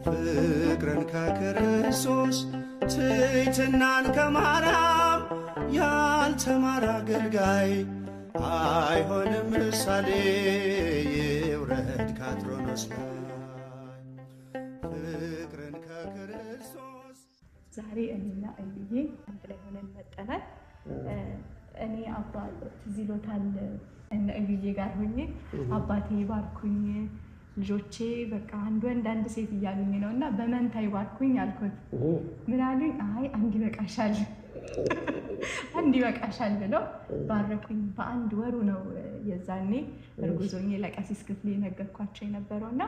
ፍቅርን ከክርስቶስ ትሕትናን ከማርያም ያልተማረ አገልጋይ አይሆንም ምሳሌ ይውረድ ከአትሮኖስ ላይ ፍቅርን ከክርስቶስ። ዛሬ እኔና እልዬ አንድ ላይ ሆነን መጠናል። እኔ አባት ትዝ ይሎታል እነ እልዬ ጋር ሆኜ አባቴ ባርኩኝ ልጆቼ በቃ አንድ ወንድ አንድ ሴት እያሉኝ ነው እና በመንታ ይባርኩኝ አልኩት። ምን አሉኝ? አይ አንድ ይበቃሻል አንድ ይበቃሻል ብለው ባረኩኝ። በአንድ ወሩ ነው የዛኔ እርጉዞኜ ለቀሲስ ክፍሌ ነገርኳቸው የነበረው እና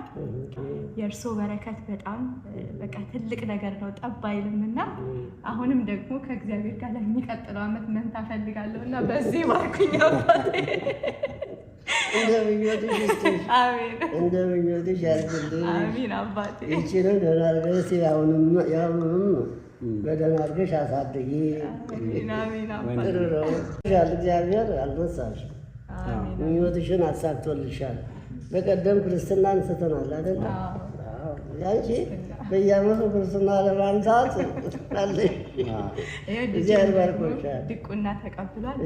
የእርሶ በረከት በጣም በቃ ትልቅ ነገር ነው ጠብ አይልምና አሁንም ደግሞ ከእግዚአብሔር ጋር ለሚቀጥለው ዓመት መንታ ፈልጋለሁ እና በዚህ ባርኩኝ አባቴ። እንደምኞትሽ ያድርግልሽ። አሜን አባቴ። ይችንን ደህና አድርገሽ ያሁኑም በደህና አድርገሽ አሳድጊ። አሜን አባቴ። ጥሩ ነው። እግዚአብሔር አልነሳሽም፣ ምኞትሽን አሳክቶልሻል። በቀደም ክርስትና አንስተናል አይደል? ያንቺ በየዓመቱ ክርስትና ለማንሳት አለሽ። እግዚአብሔር ባርኮሻል። ድቁና ተቀብሏል።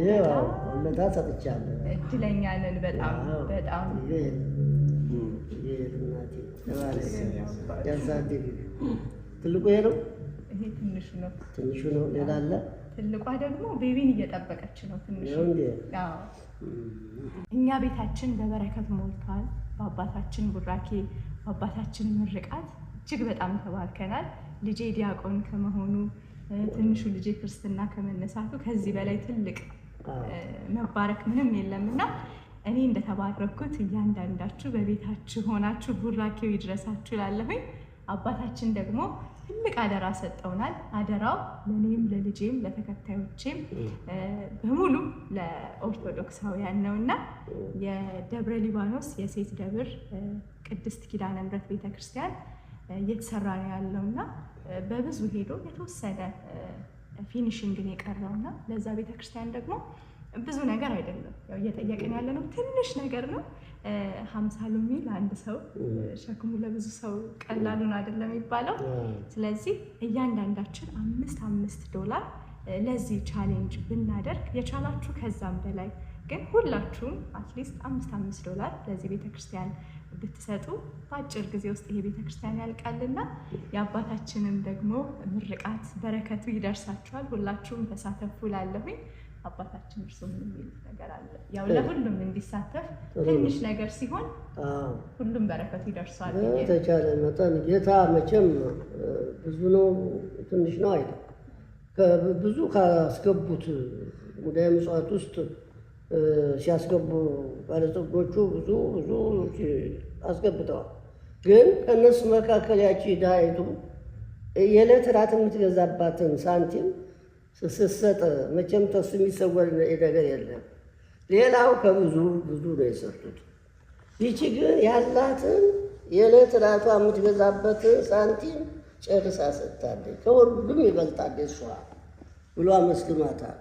ሁለታ ሰጥቻለሁ። እድለኛ ነን በጣም በጣም። ያሳድግ። ትልቁ ይሄ ነው። ይሄ ትንሹ ነው። ትንሹ ነው። ሌላ አለ? ትልቋ ደግሞ ቤቢን እየጠበቀች ነው። ትንሹ እኛ ቤታችን በበረከት ሞልቷል። በአባታችን ቡራኬ በአባታችን ምርቃት እጅግ በጣም ተባርከናል። ልጄ ዲያቆን ከመሆኑ ትንሹ ልጄ ክርስትና ከመነሳቱ ከዚህ በላይ ትልቅ መባረክ ምንም የለምና እኔ እንደተባረኩት እያንዳንዳችሁ በቤታችሁ ሆናችሁ ቡራኬው ይድረሳችሁ ላለሁኝ። አባታችን ደግሞ ትልቅ አደራ ሰጠውናል። አደራው ለእኔም ለልጄም ለተከታዮቼም በሙሉ ለኦርቶዶክሳውያን ነውና የደብረ ሊባኖስ የሴት ደብር ቅድስት ኪዳነ ምሕረት ቤተክርስቲያን እየተሰራ ነው ያለውና በብዙ ሄዶ የተወሰነ ፊኒሽንግን የቀረውና ለዛ ቤተክርስቲያን ደግሞ ብዙ ነገር አይደለም ያው እየጠየቅን ያለ ነው። ትንሽ ነገር ነው። 50 ሎሚ ለአንድ ሰው ሸክሙ ለብዙ ሰው ቀላሉን አይደለም የሚባለው። ስለዚህ እያንዳንዳችን $5 ለዚህ ቻሌንጅ ብናደርግ የቻላችሁ ከዛም በላይ ግን ሁላችሁም አትሊስት $5 ለዚህ ቤተክርስቲያን ብትሰጡ በአጭር ጊዜ ውስጥ ይሄ ቤተክርስቲያን ያልቃልና የአባታችንም ደግሞ ምርቃት በረከቱ ይደርሳችኋል። ሁላችሁም ተሳተፉ ላለሁኝ። አባታችን እርሱ ምን የሚሉት ነገር አለ? ያው ለሁሉም እንዲሳተፍ ትንሽ ነገር ሲሆን ሁሉም በረከቱ ይደርሳል። ተቻለ መጠን ጌታ መቼም ብዙ ነው ትንሽ ነው አይደል? ብዙ ካስገቡት ሙዳየ ምጽዋት ውስጥ ሲያስገቡ ባለጸጎቹ ብዙ አስገብተዋል። ግን ከእነሱ መካከል ያቺ ድሃይቱ የዕለት ራት የምትገዛባትን ሳንቲም ስትሰጥ መቼም ተሱ የሚሰወር ነገር የለም። ሌላው ከብዙ ነው የሰጡት። ይቺ ግን ያላትን የዕለት ራቷ የምትገዛበትን ሳንቲም ጨርሳ ሰጥታለች። ከሁሉም ይበልጣል እሷ ብሎ አመስግኗታል።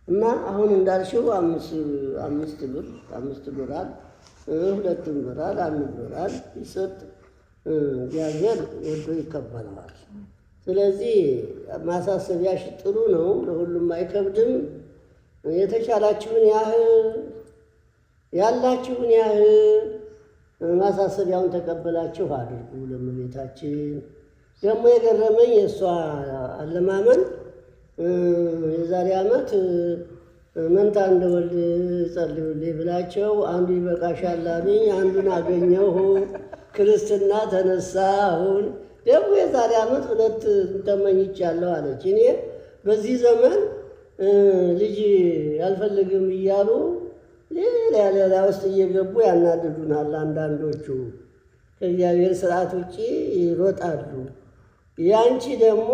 እና አሁን እንዳልሽው $5 $2 $1 ይሰጥ እግዚአብሔር ወዶ ይቀበለዋል። ስለዚህ ማሳሰቢያሽ ጥሩ ነው፣ ለሁሉም አይከብድም። የተቻላችሁን ያላችሁን ማሳሰቢያውን ተቀበላችሁ አድርጉ። ለእመቤታችን ደግሞ የገረመኝ የእሷ አለማመን የዛሬ ዓመት መንታ እንደወልድ ጸልዩልኝ ብላቸው አንዱ ይበቃሻል አሉኝ። አንዱን አገኘሁ፣ ክርስትና ተነሳ። አሁን ደግሞ የዛሬ ዓመት 2 ተመኝቻለሁ አለች። እኔ በዚህ ዘመን ልጅ አልፈልግም እያሉ ሌላ ውስጥ እየገቡ ያናድዱናል። አንዳንዶቹ ከእግዚአብሔር ስርዓት ውጭ ይሮጣሉ። ያንቺ ደግሞ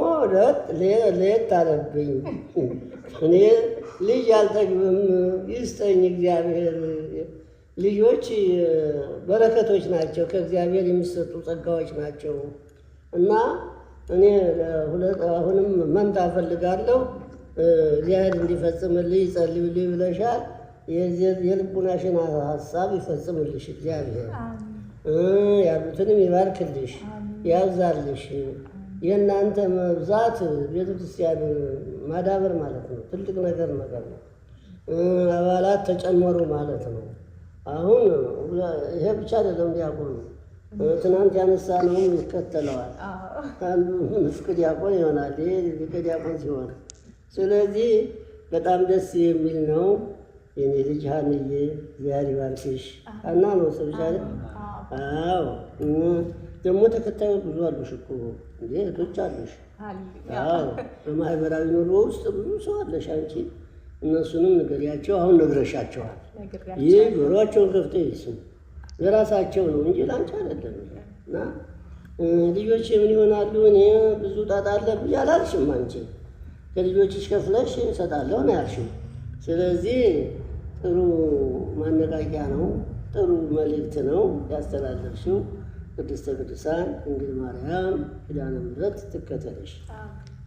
ለየት አለብኝ። እኔ ልጅ አልጠግብም፣ ይስጠኝ እግዚአብሔር። ልጆች በረከቶች ናቸው፣ ከእግዚአብሔር የሚሰጡ ጸጋዎች ናቸው እና እኔ አሁንም መንታ እፈልጋለሁ። እግዚአብሔር እንዲፈጽምልኝ ጸልዩልኝ ብለሻል። የልቡናሽን ሀሳብ ይፈጽምልሽ እግዚአብሔር፣ ያሉትንም ይባርክልሽ። ያብዛልሽ። የእናንተ መብዛት ቤተክርስቲያን ማዳበር ማለት ነው። ትልቅ ነገር ነው። አባላት ተጨመሩ ማለት ነው። አሁን ይሄ ብቻ አይደለም። ዲያቆኑ ትናንት ያነሳ ነው ይከተለዋል። አንዱ ንፍቅ ዲያቆን ይሆናል። ይሄ ሊቀ ዲያቆን ሲሆን፣ ስለዚህ በጣም ደስ የሚል ነው። የኔ ልጅ ሀንዬ እግዚአብሔር ይባርክሽ። ሀና ነው ስልሽ አይደል? አዎ። ደግሞ ተከታዮች ብዙ አሉሽ እኮ እንዴ፣ እህቶች አሉሽ። አዎ፣ በማህበራዊ ኑሮ ውስጥ ብዙ ሰው አለሽ አንቺ። እነሱንም ንገሪያቸው። አሁን ነግረሻቸዋል። ይህ ጆሮአቸውን ከፍተው ይስሙ። ለራሳቸው ነው እንጂ ላንቺ አይደለም። እና ልጆች ምን ይሆናሉ? እኔ ብዙ ጣጣ አለብኝ አላልሽም አንቺ። ከልጆችሽ ከፍለሽ እሰጣለሁ ነው ያልሽው። ስለዚህ ጥሩ ማነቃቂያ ነው፣ ጥሩ መልእክት ነው ያስተላለፍሽው። ቅድስተ ቅዱሳን ድንግል ማርያም ኪዳነ ምሕረት ትከተልሽ፣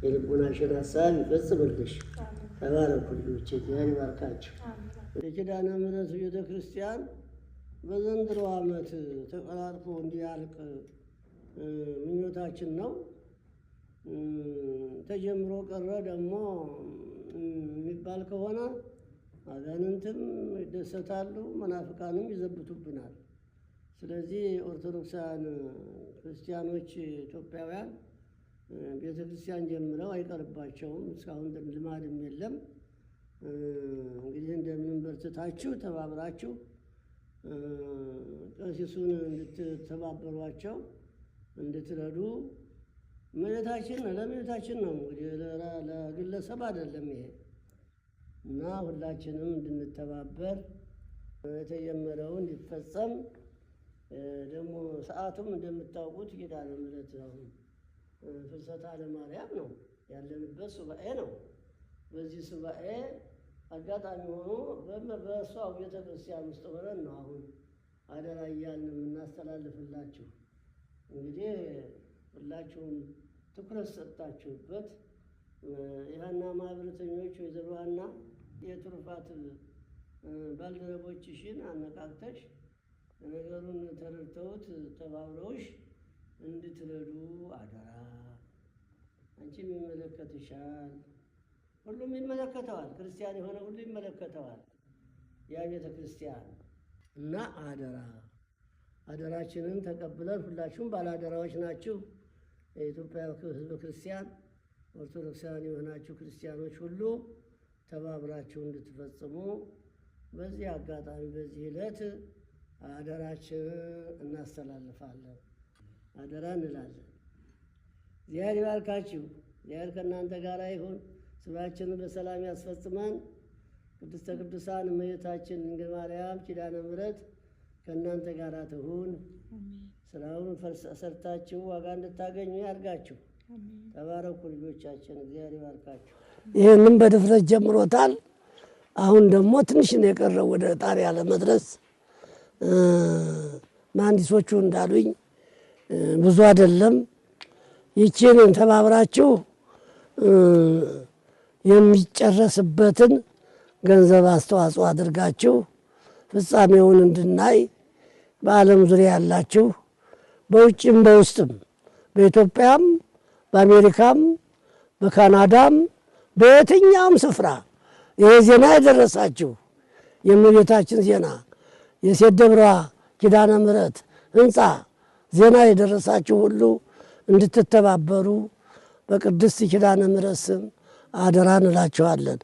የልቡናሽን ሀሳብ ይፈጽምልሽ። ተባረኩ ልጆች፣ እግዚአብሔር ይባርካችሁ። የኪዳነ ምሕረት ቤተ ክርስቲያን በዘንድሮ ዓመት ተቀላጥፎ እንዲያልቅ ምኞታችን ነው። ተጀምሮ ቀረ ደግሞ የሚባል ከሆነ አጋንንትም ይደሰታሉ፣ መናፍቃንም ይዘብቱብናል። ስለዚህ ኦርቶዶክሳውያን ክርስቲያኖች ኢትዮጵያውያን ቤተ ክርስቲያን ጀምረው አይቀርባቸውም። እስካሁን ልማድም የለም። እንግዲህ እንደምን በርትታችሁ ተባብራችሁ ቀሲሱን እንድትተባበሯቸው እንድትረዱ እመቤታችን ለእመቤታችን ነው እንግዲህ ለግለሰብ አይደለም ይሄ እና ሁላችንም እንድንተባበር የተጀመረው እንዲፈጸም ደግሞ ሰዓቱም እንደምታውቁት ኪዳነ ምሕረት አሁን ፍልሰታ ለማርያም ነው ያለንበት ሱባኤ ነው። በዚህ ሱባኤ አጋጣሚ ሆኖ በእሷው ቤተ ክርስቲያን ውስጥ ሆነን ነው አሁን አደራ እያልን የምናስተላልፍላችሁ። እንግዲህ ሁላችሁም ትኩረት ሰጥታችሁበት የሀና ማህበረተኞች ወይዘሮ ሀና የትሩፋት ባልደረቦችሽን አነቃቅተሽ ነገሩን ተረድተውት ተባብረውሽ እንድትረዱ አደራ። አንቺም ይመለከትሻል፣ ሁሉም ይመለከተዋል። ክርስቲያን የሆነ ሁሉ ይመለከተዋል ያ ቤተ ክርስቲያን እና አደራ አደራችንን ተቀብለን ሁላችሁም ባላደራዎች ናችሁ። የኢትዮጵያ ሕዝበ ክርስቲያን ኦርቶዶክሳውያን የሆናችሁ ክርስቲያኖች ሁሉ ተባብራችሁ እንድትፈጽሙ በዚህ አጋጣሚ በዚህ ዕለት አደራችንን እናስተላልፋለን። አደራ እንላለን። እግዚአብሔር ይባርካችሁ። እግዚአብሔር ከእናንተ ጋር ይሁን። ስራችንን በሰላም ያስፈጽመን። ቅድስተ ቅዱሳን እመቤታችን ድንግል ማርያም ኪዳነ ምሕረት ከእናንተ ጋር ትሁን። ስራውን ሰርታችሁ ዋጋ እንድታገኙ ያድርጋችሁ። ተባረኩ ልጆቻችን፣ እግዚአብሔር ይባርካችሁ። ይህንም በድፍረት ጀምሮታል። አሁን ደግሞ ትንሽ ነው የቀረው ወደ ጣሪያ ለመድረስ። መሀንዲሶቹ እንዳሉኝ ብዙ አይደለም። ይችን ተባብራችሁ የሚጨረስበትን ገንዘብ አስተዋጽኦ አድርጋችሁ ፍጻሜውን እንድናይ በዓለም ዙሪያ ያላችሁ በውጭም በውስጥም በኢትዮጵያም በአሜሪካም በካናዳም በየትኛውም ስፍራ ይሄ ዜና የደረሳችሁ የእመቤታችን ዜና የሴት ደብሯ ኪዳነ ምሕረት ሕንፃ ዜና የደረሳችሁ ሁሉ እንድትተባበሩ በቅድስት ኪዳነ ምሕረት ስም አደራ እንላችኋለን።